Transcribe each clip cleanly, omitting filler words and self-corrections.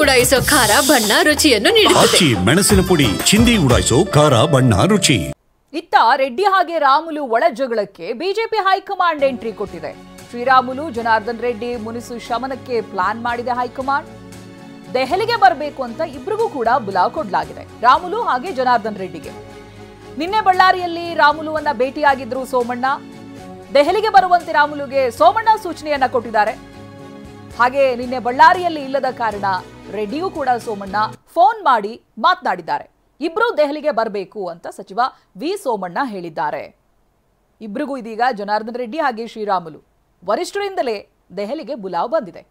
ಉಡಾಯಿಸೋ ಖಾರ ಬಣ್ಣ ರುಚಿಯನ್ನು ನೀಡುತ್ತದೆ. ಮೆಣಸಿನ ಪುಡಿ ಚಿಂದಿ ಉಡಾಯಿಸೋ ಖಾರ ಬಣ್ಣ ರುಚಿ. ಇತ್ತ ರೆಡ್ಡಿ ಹಾಗೆ ರಾಮುಲು ಒಳ ಜಗಳಕ್ಕೆ ಬಿಜೆಪಿ ಹೈಕಮಾಂಡ್ ಎಂಟ್ರಿ ಕೊಟ್ಟಿದೆ. ಶ್ರೀರಾಮುಲು ಜನಾರ್ದನ್ ರೆಡ್ಡಿ ಮುನಿಸು ಶಮನಕ್ಕೆ ಪ್ಲಾನ್ ಮಾಡಿದೆ ಹೈಕಮಾಂಡ್. ದೆಹಲಿಗೆ ಬರಬೇಕು ಅಂತ ಇಬ್ಬರಿಗೂ ಕೂಡ ಬುಲಾವ್ ಕೊಡಲಾಗಿದೆ, ರಾಮುಲು ಹಾಗೆ ಜನಾರ್ದನ್ ರೆಡ್ಡಿಗೆ. ನಿನ್ನೆ ಬಳ್ಳಾರಿಯಲ್ಲಿ ರಾಮುಲುವನ್ನ ಭೇಟಿಯಾಗಿದ್ರು ಸೋಮಣ್ಣ. ದೆಹಲಿಗೆ ಬರುವಂತೆ ರಾಮುಲುಗೆ ಸೋಮಣ್ಣ ಸೂಚನೆಯನ್ನ ಕೊಟ್ಟಿದ್ದಾರೆ. ಹಾಗೆ ನಿನ್ನೆ ಬಳ್ಳಾರಿಯಲ್ಲಿ ಇಲ್ಲದ ಕಾರಣ ರೆಡ್ಡಿಯೂ ಕೂಡ ಸೋಮಣ್ಣ ಫೋನ್ ಮಾಡಿ ಮಾತನಾಡಿದ್ದಾರೆ. ಇಬ್ರು ದೆಹಲಿಗೆ ಬರಬೇಕು ಅಂತ ಸಚಿವ ವಿ ಸೋಮಣ್ಣ ಹೇಳಿದ್ದಾರೆ. ಇಬ್ರಿಗೂ ಇದೀಗ ಜನಾರ್ದನ್ ರೆಡ್ಡಿ ಹಾಗೆ ಶ್ರೀರಾಮುಲು ವರಿಷ್ಠರಿಂದಲೇ ದೆಹಲಿಗೆ ಬುಲಾವ್ ಬಂದಿದೆ.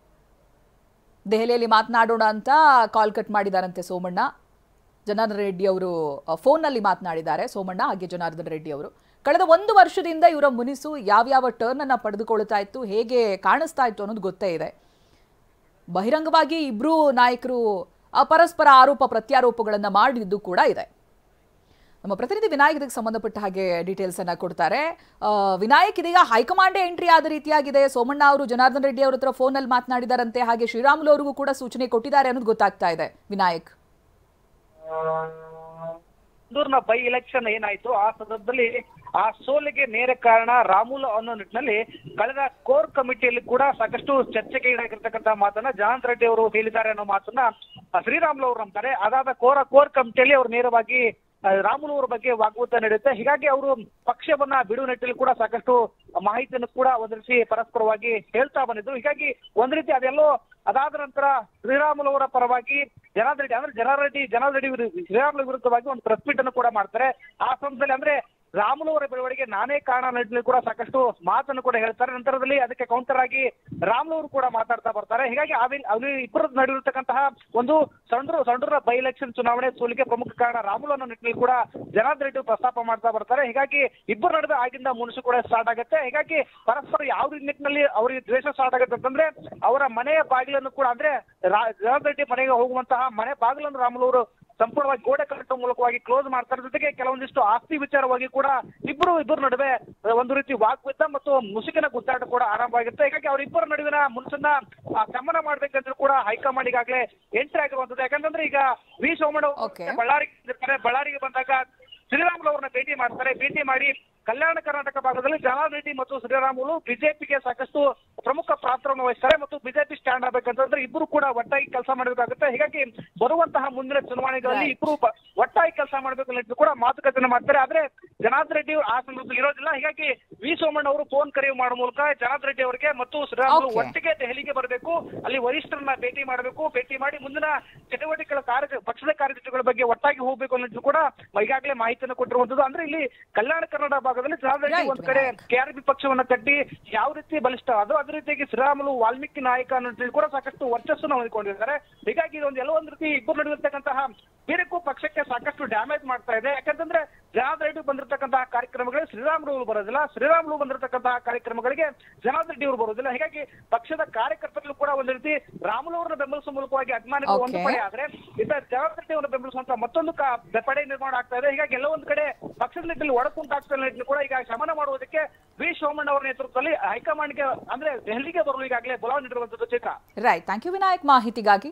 ದೆಹಲಿಯಲ್ಲಿ ಮಾತನಾಡೋಣ ಅಂತ ಕಾಲ್ ಕಟ್ ಮಾಡಿದಾರಂತೆ ಸೋಮಣ್ಣ. ಜನಾರ್ದನ್ ರೆಡ್ಡಿ ಅವರು ಫೋನ್ನಲ್ಲಿ ಮಾತನಾಡಿದ್ದಾರೆ. ಸೋಮಣ್ಣ ಹಾಗೆ ಜನಾರ್ದನ್ ರೆಡ್ಡಿ ಅವರು ಕಳೆದ 1 ವರ್ಷದಿಂದ ಇವರ ಮುನಿಸು ಯಾವ್ಯಾವ ಟರ್ನ್ ಅನ್ನ ಪಡೆದುಕೊಳ್ತಾ ಇತ್ತು, ಹೇಗೆ ಕಾಣಿಸ್ತಾ ಇತ್ತು ಅನ್ನೋದು ಗೊತ್ತೇ ಇದೆ. ಬಹಿರಂಗವಾಗಿ ಇಬ್ರು ನಾಯಕರು ಪರಸ್ಪರ ಆರೋಪ ಪ್ರತ್ಯಾರೋಪಗಳನ್ನ ಮಾಡಿದ್ದು ಕೂಡ ಇದೆ. ನಮ್ಮ ಪ್ರತಿನಿಧಿ ವಿನಾಯಕ್ ಇದಕ್ಕೆ ಸಂಬಂಧಪಟ್ಟ ಹಾಗೆ ಡೀಟೇಲ್ಸ್ ಅನ್ನ ಕೊಡ್ತಾರೆ. ವಿನಾಯಕ್, ಇದೀಗ ಹೈಕಮಾಂಡ್ ಎಂಟ್ರಿ ಆದ ರೀತಿಯಾಗಿದೆ. ಸೋಮಣ್ಣ ಅವರು ಜನಾರ್ದನ್ ರೆಡ್ಡಿ ಅವರ ಹತ್ರ ಫೋನ್ ನಲ್ಲಿ ಮಾತನಾಡಿದಾರಂತೆ, ಹಾಗೆ ಶ್ರೀರಾಮುಲು ಅವರಿಗೂ ಕೂಡ ಸೂಚನೆ ಕೊಟ್ಟಿದ್ದಾರೆ ಅನ್ನೋದು ಗೊತ್ತಾಗ್ತಾ ಇದೆ. ವಿನಾಯಕ್, ಬೈ ಎಲೆಕ್ಷನ್ ಏನಾಯ್ತು ಆ ಸಂದರ್ಭದಲ್ಲಿ ಆ ಸೋಲಿಗೆ ನೇರ ಕಾರಣ ರಾಮುಲು ಅನ್ನೋ ನಿಟ್ಟಿನಲ್ಲಿ ಕಳೆದ ಕೋರ್ ಕಮಿಟಿಯಲ್ಲಿ ಕೂಡ ಸಾಕಷ್ಟು ಚರ್ಚೆಗೆ ಈಡಾಗಿರ್ತಕ್ಕಂಥ ಮಾತನ್ನ ಜನಾರ್ದನ್ ರೆಡ್ಡಿ ಅವರು ಹೇಳಿದ್ದಾರೆ ಅನ್ನೋ ಮಾತನ್ನ ಶ್ರೀರಾಮುಲು ಅವರು ನಂಬ್ತಾರೆ. ಅದಾದ ಕೋರ್ ಕಮಿಟಿಯಲ್ಲಿ ಅವರು ನೇರವಾಗಿ ರಾಮುಲು ಅವರ ಬಗ್ಗೆ ವಾಗ್ವಾದ ನಡೆಯುತ್ತೆ. ಹೀಗಾಗಿ ಅವರು ಪಕ್ಷವನ್ನ ಬಿಡುವ ನಿಟ್ಟಿನಲ್ಲಿ ಕೂಡ ಸಾಕಷ್ಟು ಮಾಹಿತಿಯನ್ನು ಕೂಡ ಒಂದ್ ರೀತಿ ಪರಸ್ಪರವಾಗಿ ಹೇಳ್ತಾ ಬಂದಿದ್ರು. ಹೀಗಾಗಿ ಒಂದ್ ರೀತಿ ಅದೆಲ್ಲೋ ಅದಾದ ನಂತರ ಶ್ರೀರಾಮುಲು ಅವರ ಪರವಾಗಿ ಜನಾರ್ದನ್ ರೆಡ್ಡಿ ಶ್ರೀರಾಮುಲು ವಿರುದ್ಧವಾಗಿ ಒಂದು ಪ್ರೆಸ್ ಮೀಟ್ ಅನ್ನು ಕೂಡ ಮಾಡ್ತಾರೆ. ಆ ಸಂದರ್ಭದಲ್ಲಿ ಅಂದ್ರೆ ರಾಮುಲು ಅವರ ಬೆಳವಣಿಗೆ ನಾನೇ ಕಾರಣ ನಿಟ್ಟಿನಲ್ಲಿ ಕೂಡ ಸಾಕಷ್ಟು ಮಾತನ್ನು ಕೂಡ ಹೇಳ್ತಾರೆ. ನಂತರದಲ್ಲಿ ಅದಕ್ಕೆ ಕೌಂಟರ್ ಆಗಿ ರಾಮುಲು ಅವರು ಕೂಡ ಮಾತಾಡ್ತಾ ಬರ್ತಾರೆ. ಹೀಗಾಗಿ ಅಲ್ಲಿ ಇಬ್ಬರ ನಡೆದಿರತಕ್ಕಂತಹ ಒಂದು ಸಂಡೂರ ಬೈ ಎಲೆಕ್ಷನ್ ಚುನಾವಣೆ ಸೋಲಿಗೆ ಪ್ರಮುಖ ಕಾರಣ ರಾಮುಲು ಅನ್ನೋ ನಿಟ್ಟಿನಲ್ಲಿ ಕೂಡ ಜನಾರ್ದನ್ ರೆಡ್ಡಿ ಪ್ರಸ್ತಾಪ ಮಾಡ್ತಾ ಬರ್ತಾರೆ. ಹೀಗಾಗಿ ಇಬ್ಬರು ನಡೆದ ಆಗಿಂದ ಮುನಿಸು ಕೂಡ ಸ್ಟಾರ್ಟ್ ಆಗುತ್ತೆ. ಹೀಗಾಗಿ ಪರಸ್ಪರ ಯಾವ ನಿಟ್ಟಿನಲ್ಲಿ ಅವರಿಗೆ ದ್ವೇಷ ಸ್ಟಾರ್ಟ್ ಆಗುತ್ತೆ ಅಂತಂದ್ರೆ ಅವರ ಮನೆಯ ಬಾಗಿಲನ್ನು ಕೂಡ ಅಂದ್ರೆ ಜನಾರ್ದನ್ ರೆಡ್ಡಿ ಮನೆಗೆ ಹೋಗುವಂತಹ ಮನೆ ಬಾಗಿಲನ್ನು ರಾಮುಲು ಅವರು ಸಂಪೂರ್ಣವಾಗಿ ಗೋಡೆ ಕಟ್ಟುವ ಮೂಲಕವಾಗಿ ಕ್ಲೋಸ್ ಮಾಡ್ತಾರೆ. ಜೊತೆಗೆ ಕೆಲವೊಂದಿಷ್ಟು ಆಸ್ತಿ ವಿಚಾರವಾಗಿ ಕೂಡ ಇಬ್ಬರು ನಡುವೆ ಒಂದು ರೀತಿ ವಾಗ್ವಾದ ಮತ್ತು ಮುಸುಕಿನ ಗುದ್ದಾಟ ಕೂಡ ಆರಂಭ ಆಗುತ್ತೆ. ಹೀಗಾಗಿ ಅವರಿಬ್ಬರ ನಡುವಿನ ಮುನ್ಸನ್ನ ಶಮನ ಮಾಡ್ಬೇಕಂದ್ರೂ ಕೂಡ ಹೈಕಮಾಂಡ್ ಈಗಾಗಲೇ ಎಂಟ್ರಿ ಆಗಿರುವಂತದ್ದು. ಯಾಕಂತಂದ್ರೆ ಈಗ ವಿ ಸೋಮಣ್ಣ ಬಳ್ಳಾರಿಗೆ ಬಂದಾಗ ಶ್ರೀರಾಮುಲು ಅವರನ್ನ ಭೇಟಿ ಮಾಡ್ತಾರೆ. ಭೇಟಿ ಮಾಡಿ ಕಲ್ಯಾಣ ಕರ್ನಾಟಕ ಭಾಗದಲ್ಲಿ ಜನಾರ್ದನ್ ರೆಡ್ಡಿ ಮತ್ತು ಶ್ರೀರಾಮುಲು ಬಿಜೆಪಿಗೆ ಸಾಕಷ್ಟು ಪ್ರಮುಖ ಪಾತ್ರವನ್ನು ವಹಿಸ್ತಾರೆ ಮತ್ತು ಬಿಜೆಪಿ ಸ್ಟ್ಯಾಂಡ್ ಆಗ್ಬೇಕಂತಂದ್ರೆ ಇಬ್ಬರು ಕೂಡ ಒಟ್ಟಾಗಿ ಕೆಲಸ ಮಾಡಬೇಕಾಗುತ್ತೆ. ಹೀಗಾಗಿ ಬರುವಂತಹ ಮುಂದಿನ ಚುನಾವಣೆಗಳಲ್ಲಿ ಇಬ್ಬರು ಒಟ್ಟಾಗಿ ಕೆಲಸ ಮಾಡಬೇಕು ಅನ್ನೋದು ಕೂಡ ಮಾತುಕತೆಯನ್ನು ಮಾಡ್ತಾರೆ. ಆದ್ರೆ ಜನಾರ್ದನ್ ರೆಡ್ಡಿ ಆ ಸಂದರ್ಭದಲ್ಲಿ ಇರೋದಿಲ್ಲ. ಹೀಗಾಗಿ ವಿ ಸೋಮಣ್ಣ ಅವರು ಫೋನ್ ಕರೆ ಮಾಡುವ ಮೂಲಕ ಜನಾರ್ದನ್ ರೆಡ್ಡಿ ಅವರಿಗೆ ಮತ್ತು ಶ್ರೀರಾಮುಲು ಒಟ್ಟಿಗೆ ದೆಹಲಿಗೆ ಬರಬೇಕು, ಅಲ್ಲಿ ವರಿಷ್ಠರನ್ನ ಭೇಟಿ ಮಾಡಬೇಕು, ಭೇಟಿ ಮಾಡಿ ಮುಂದಿನ ಚಟುವಟಿಕೆಗಳ ಪಕ್ಷದ ಕಾರ್ಯಚಟುವಟಿಕೆಗಳ ಬಗ್ಗೆ ಒಟ್ಟಾಗಿ ಹೋಗಬೇಕು ಅನ್ನೋದು ಕೂಡ ಈಗಾಗಲೇ ಮಾಹಿತಿಯನ್ನು ಕೊಟ್ಟಿರುವಂತದ್ದು. ಅಂದ್ರೆ ಇಲ್ಲಿ ಕಲ್ಯಾಣ ಕರ್ನಾಟಕ ಭಾಗದಲ್ಲಿ ಜನಾರ್ದನ್ ರೆಡ್ಡಿ ಒಂದ್ ಕಡೆ ಕೆಆರ್ಪಿ ಪಕ್ಷವನ್ನ ಕಟ್ಟಿ ಯಾವ ರೀತಿ ಬಲಿಷ್ಠ ಅದೇ ರೀತಿಯಾಗಿ ಶ್ರೀರಾಮುಲು ವಾಲ್ಮೀಕಿ ನಾಯಕ ಅನ್ನೋ ಕೂಡ ಸಾಕಷ್ಟು ವರ್ಚಸ್ಸನ್ನು ಹೊಂದಿಕೊಂಡಿದ್ದಾರೆ. ಹೀಗಾಗಿ ಇದೊಂದು ಎಲ್ಲ ಒಂದ್ ರೀತಿ ಇಬ್ಬರು ನಡುವಿರ್ತಕ್ಕಂತಹ ಬೇರೆಕ್ಕೂ ಪಕ್ಷಕ್ಕೆ ಸಾಕಷ್ಟು ಡ್ಯಾಮೇಜ್ ಮಾಡ್ತಾ ಇದೆ. ಯಾಕಂತಂದ್ರೆ ಜನಾರ್ದನ್ ರೆಡ್ಡಿ ಬಂದಿರತಕ್ಕಂತಹ ಕಾರ್ಯಕ್ರಮಗಳಿಗೆ ಶ್ರೀರಾಮುಲು ಬರೋದಿಲ್ಲ, ಶ್ರೀರಾಮುಲು ಬಂದಿರತಕ್ಕಂತಹ ಕಾರ್ಯಕ್ರಮಗಳಿಗೆ ಜನಾರ್ದನ್ ರೆಡ್ಡಿ ಅವರು ಬರೋದಿಲ್ಲ. ಹೀಗಾಗಿ ಪಕ್ಷದ ಕಾರ್ಯಕರ್ತರು ಕೂಡ ಒಂದು ರೀತಿ ರಾಮುಲು ಅವರನ್ನ ಬೆಂಬಲಿಸುವ ಮೂಲಕವಾಗಿ ಅಭಿಮಾನಿಗಳು ಒಂದು ಪಡೆ ಆದ್ರೆ ಇತ್ತ ಜನಾರ್ದನ್ ರೆಡ್ಡಿ ಅವರನ್ನ ಬೆಂಬಲಿಸುವಂತ ಮತ್ತೊಂದು ಪಡೆ ನಿರ್ಮಾಣ ಆಗ್ತಾ ಇದೆ. ಹೀಗಾಗಿ ಎಲ್ಲ ಒಂದು ಕಡೆ ಪಕ್ಷದ ನಿಟ್ಟಿನಲ್ಲಿ ಒಡಕುಂಟಾಗ್ತಾ ನಿಟ್ಟಿನಲ್ಲಿ ಕೂಡ ಈಗ ಶಮನ ಮಾಡುವುದಕ್ಕೆ ವಿ ಸೋಮಣ್ಣ ಅವರ ನೇತೃತ್ವದಲ್ಲಿ ಹೈಕಮಾಂಡ್ಗೆ ಅಂದ್ರೆ ದೆಹಲಿಗೆ ಬರಲು ಈಗಾಗಲೇ ಬುಲಾವ್ ನೀಡಿರುವಂತದ್ದು. ಚಿತ್ರ ರೈಟ್, ಥ್ಯಾಂಕ್ ಯು ವಿನಾಯಕ್ ಮಾಹಿತಿಗಾಗಿ.